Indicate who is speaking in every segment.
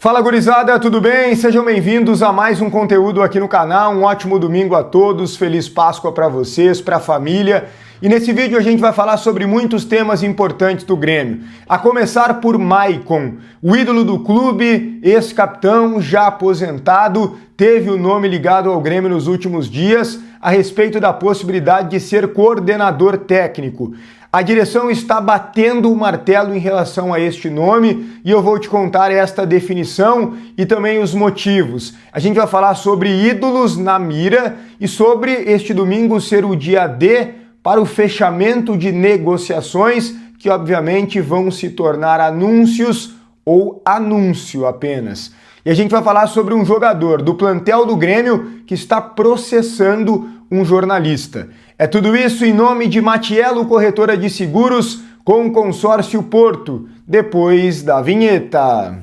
Speaker 1: Fala gurizada, tudo bem? Sejam bem-vindos a mais um conteúdo aqui no canal. Um ótimo domingo a todos, feliz Páscoa para vocês, para a família. E nesse vídeo a gente vai falar sobre muitos temas importantes do Grêmio. A começar por Maicon, o ídolo do clube, ex-capitão, já aposentado, teve o nome ligado ao Grêmio nos últimos dias a respeito da possibilidade de ser coordenador técnico. A direção está batendo o martelo em relação a este nome e eu vou te contar esta definição e também os motivos. A gente vai falar sobre ídolos na mira e sobre este domingo ser o dia D para o fechamento de negociações que obviamente vão se tornar anúncios ou anúncio apenas. E a gente vai falar sobre um jogador do plantel do Grêmio que está processando um jornalista. É tudo isso em nome de Matiello Corretora de Seguros com o Consórcio Porto, depois da vinheta.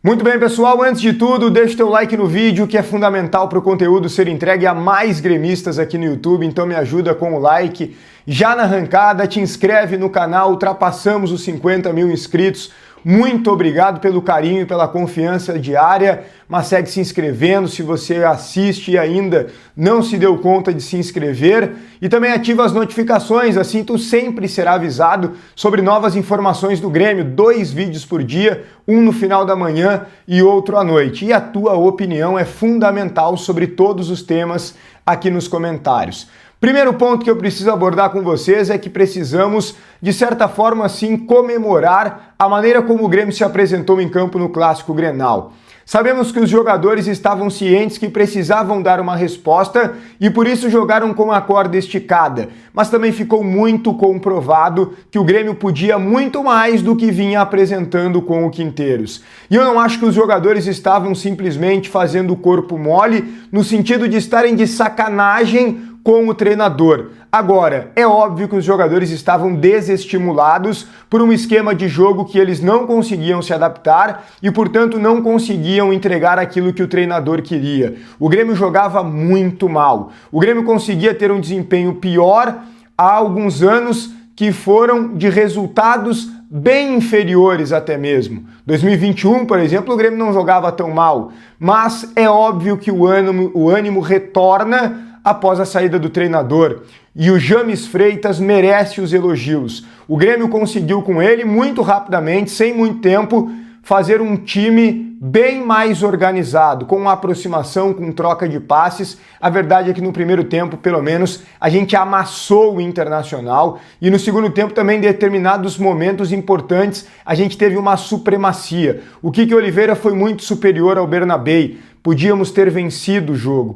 Speaker 1: Muito bem, pessoal, antes de tudo, deixa o teu like no vídeo, que é fundamental para o conteúdo ser entregue a mais gremistas aqui no YouTube, então me ajuda com o like. Já na arrancada, te inscreve no canal, ultrapassamos os 50 mil inscritos. Muito obrigado pelo carinho e pela confiança diária, mas segue se inscrevendo se você assiste e ainda não se deu conta de se inscrever e também ativa as notificações, assim tu sempre será avisado sobre novas informações do Grêmio, 2 vídeos por dia, um no final da manhã e outro à noite. E a tua opinião é fundamental sobre todos os temas aqui nos comentários. Primeiro ponto que eu preciso abordar com vocês é que precisamos, de certa forma, assim, comemorar a maneira como o Grêmio se apresentou em campo no Clássico Grenal. Sabemos que os jogadores estavam cientes que precisavam dar uma resposta e por isso jogaram com a corda esticada, mas também ficou muito comprovado que o Grêmio podia muito mais do que vinha apresentando com o Quinteiros. E eu não acho que os jogadores estavam simplesmente fazendo o corpo mole no sentido de estarem de sacanagem com o treinador. Agora, é óbvio que os jogadores estavam desestimulados por um esquema de jogo que eles não conseguiam se adaptar e, portanto, não conseguiam entregar aquilo que o treinador queria. O Grêmio jogava muito mal. O Grêmio conseguia ter um desempenho pior há alguns anos que foram de resultados bem inferiores até mesmo. 2021, por exemplo, o Grêmio não jogava tão mal, mas é óbvio que o ânimo retorna após a saída do treinador, e o James Freitas merece os elogios. O Grêmio conseguiu com ele muito rapidamente, sem muito tempo, fazer um time bem mais organizado, com uma aproximação, com troca de passes. A verdade é que no primeiro tempo, pelo menos, a gente amassou o Internacional e no segundo tempo também, em determinados momentos importantes, a gente teve uma supremacia. O Kiki Oliveira foi muito superior ao Bernabei. Podíamos ter vencido o jogo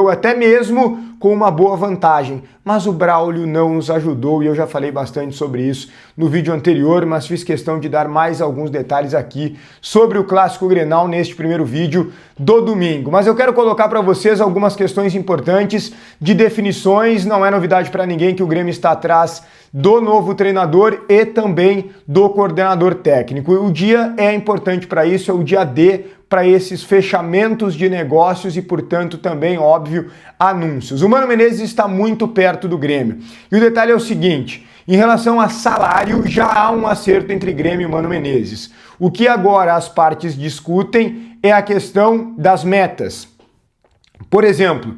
Speaker 1: até mesmo com uma boa vantagem, mas o Braulio não nos ajudou e eu já falei bastante sobre isso no vídeo anterior, mas fiz questão de dar mais alguns detalhes aqui sobre o Clássico Grenal neste primeiro vídeo do domingo. Mas eu quero colocar para vocês algumas questões importantes de definições, não é novidade para ninguém que o Grêmio está atrás do novo treinador e também do coordenador técnico. O dia é importante para isso, é o dia D para esses fechamentos de negócios e, portanto, também, óbvio, anúncios. O Mano Menezes está muito perto do Grêmio. E o detalhe é o seguinte, em relação a salário, já há um acerto entre Grêmio e Mano Menezes. O que agora as partes discutem é a questão das metas. Por exemplo,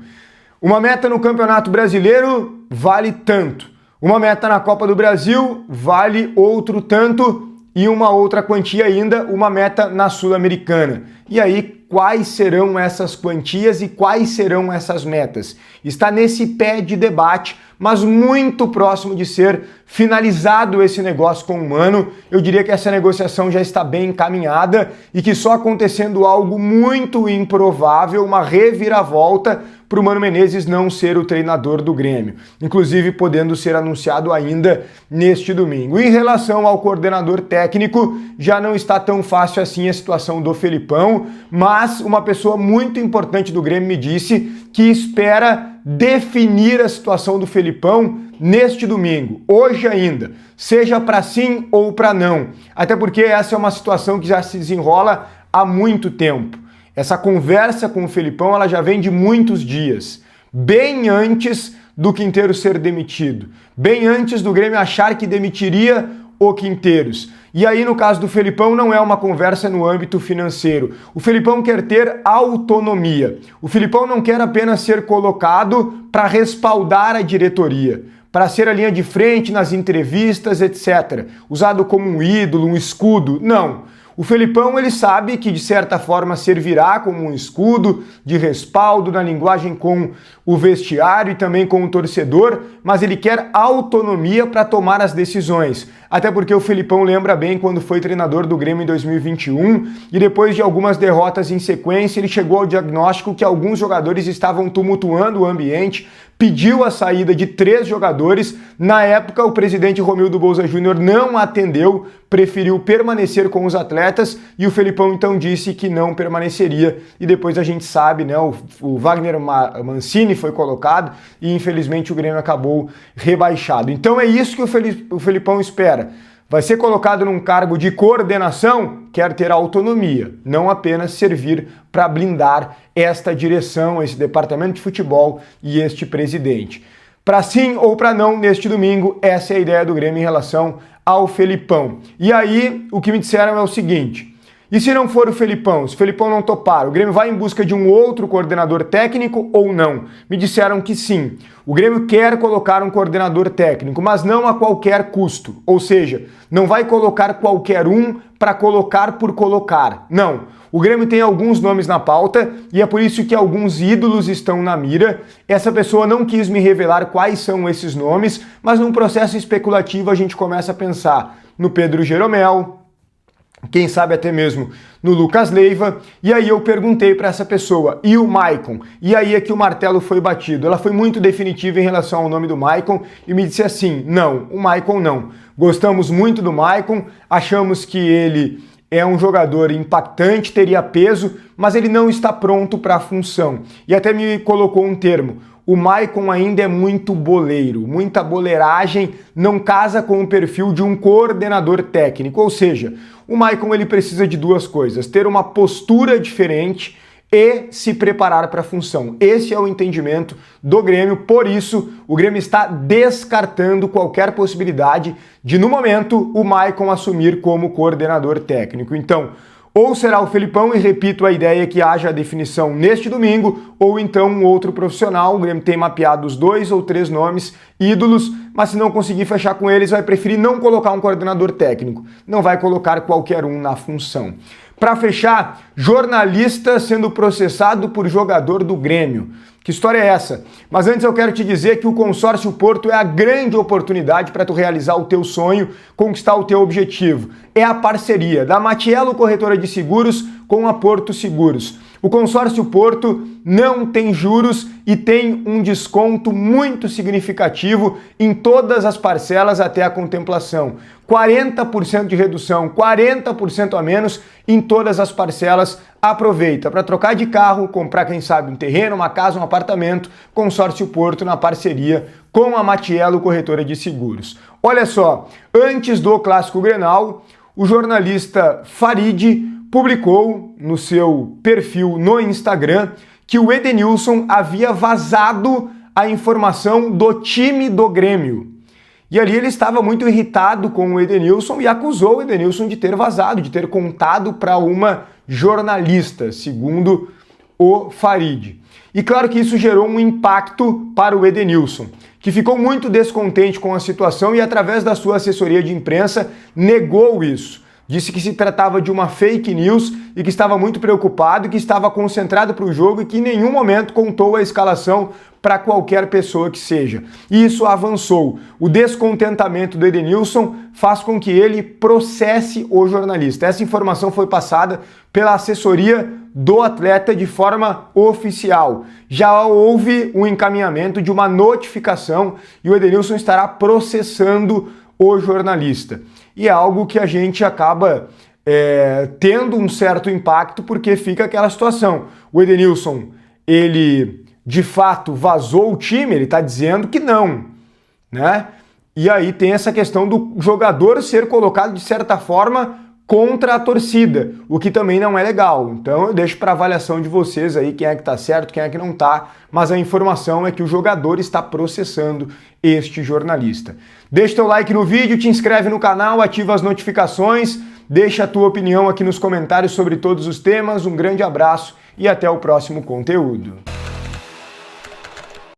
Speaker 1: uma meta no Campeonato Brasileiro vale tanto. Uma meta na Copa do Brasil vale outro tanto e uma outra quantia ainda, uma meta na Sul-Americana. E aí, quais serão essas quantias e quais serão essas metas? Está nesse pé de debate, mas muito próximo de ser finalizado esse negócio com o Mano. Eu diria que essa negociação já está bem encaminhada e que só acontecendo algo muito improvável, uma reviravolta, para o Mano Menezes não ser o treinador do Grêmio, inclusive podendo ser anunciado ainda neste domingo. Em relação ao coordenador técnico, já não está tão fácil assim a situação do Felipão, mas uma pessoa muito importante do Grêmio me disse que espera definir a situação do Felipão neste domingo, hoje ainda, seja para sim ou para não, até porque essa é uma situação que já se desenrola há muito tempo. Essa conversa com o Felipão ela já vem de muitos dias, bem antes do Quinteiros ser demitido, bem antes do Grêmio achar que demitiria o Quinteiros. E aí, no caso do Felipão, não é uma conversa no âmbito financeiro. O Felipão quer ter autonomia. O Felipão não quer apenas ser colocado para respaldar a diretoria, para ser a linha de frente nas entrevistas, etc. Usado como um ídolo, um escudo. Não. O Felipão, ele sabe que, de certa forma, servirá como um escudo de respaldo na linguagem com o vestiário e também com o torcedor, mas ele quer autonomia para tomar as decisões. Até porque o Felipão lembra bem quando foi treinador do Grêmio em 2021 e depois de algumas derrotas em sequência, ele chegou ao diagnóstico que alguns jogadores estavam tumultuando o ambiente, pediu a saída de 3 jogadores. Na época, o presidente Romildo Bolzan Júnior não atendeu, preferiu permanecer com os atletas e o Felipão então disse que não permaneceria. E depois a gente sabe, né, o Wagner Mancini foi colocado e infelizmente o Grêmio acabou rebaixado. Então é isso que o Felipão espera. Vai ser colocado num cargo de coordenação, quer ter autonomia, não apenas servir para blindar esta direção, esse departamento de futebol e este presidente. Para sim ou para não, neste domingo, essa é a ideia do Grêmio em relação ao Felipão. E aí, o que me disseram é o seguinte: e se não for o Felipão, se o Felipão não topar, o Grêmio vai em busca de um outro coordenador técnico ou não? Me disseram que sim. O Grêmio quer colocar um coordenador técnico, mas não a qualquer custo. Ou seja, não vai colocar qualquer um para colocar por colocar. Não. O Grêmio tem alguns nomes na pauta e é por isso que alguns ídolos estão na mira. Essa pessoa não quis me revelar quais são esses nomes, mas num processo especulativo a gente começa a pensar no Pedro Jeromel, quem sabe até mesmo no Lucas Leiva, e aí eu perguntei para essa pessoa, e o Maicon? E aí é que o martelo foi batido. Ela foi muito definitiva em relação ao nome do Maicon e me disse assim: não, o Maicon não. Gostamos muito do Maicon, achamos que ele é um jogador impactante, teria peso, mas ele não está pronto para a função. E até me colocou um termo: o Maicon ainda é muito boleiro, muita boleiragem, não casa com o perfil de um coordenador técnico. Ou seja, o Maicon ele precisa de duas coisas: ter uma postura diferente e se preparar para a função. Esse é o entendimento do Grêmio, por isso o Grêmio está descartando qualquer possibilidade de, no momento, o Maicon assumir como coordenador técnico. Então, ou será o Felipão, e repito a ideia que haja a definição neste domingo, ou então um outro profissional. O Grêmio tem mapeado os 2 ou 3 nomes ídolos, mas se não conseguir fechar com eles, vai preferir não colocar um coordenador técnico, não vai colocar qualquer um na função. Para fechar, jornalista sendo processado por jogador do Grêmio. Que história é essa? Mas antes eu quero te dizer que o Consórcio Porto é a grande oportunidade para tu realizar o teu sonho, conquistar o teu objetivo. É a parceria da Matiello Corretora de Seguros com a Porto Seguros. O Consórcio Porto não tem juros e tem um desconto muito significativo em todas as parcelas até a contemplação. 40% de redução, 40% a menos em todas as parcelas. Aproveita para trocar de carro, comprar, quem sabe, um terreno, uma casa, um apartamento. Consórcio Porto na parceria com a Matiello Corretora de Seguros. Olha só, antes do Clássico Grenal, o jornalista Farid publicou no seu perfil no Instagram que o Edenilson havia vazado a informação do time do Grêmio. E ali ele estava muito irritado com o Edenilson e acusou o Edenilson de ter vazado, de ter contado para uma jornalista, segundo o Farid. E claro que isso gerou um impacto para o Edenilson, que ficou muito descontente com a situação e, através da sua assessoria de imprensa, negou isso. Disse que se tratava de uma fake news e que estava muito preocupado e que estava concentrado para o jogo e que em nenhum momento contou a escalação para qualquer pessoa que seja. E isso avançou. O descontentamento do Edenilson faz com que ele processe o jornalista. Essa informação foi passada pela assessoria do atleta de forma oficial. Já houve um encaminhamento de uma notificação e o Edenilson estará processando o jornalista. E é algo que a gente acaba tendo um certo impacto, porque fica aquela situação. O Edenilson, ele de fato vazou o time, ele está dizendo que não, né? E aí tem essa questão do jogador ser colocado de certa forma contra a torcida, o que também não é legal. Então eu deixo para avaliação de vocês aí quem é que tá certo, quem é que não tá, mas a informação é que o jogador está processando este jornalista. Deixa teu like no vídeo, te inscreve no canal, ativa as notificações, deixa a tua opinião aqui nos comentários sobre todos os temas. Um grande abraço e até o próximo conteúdo.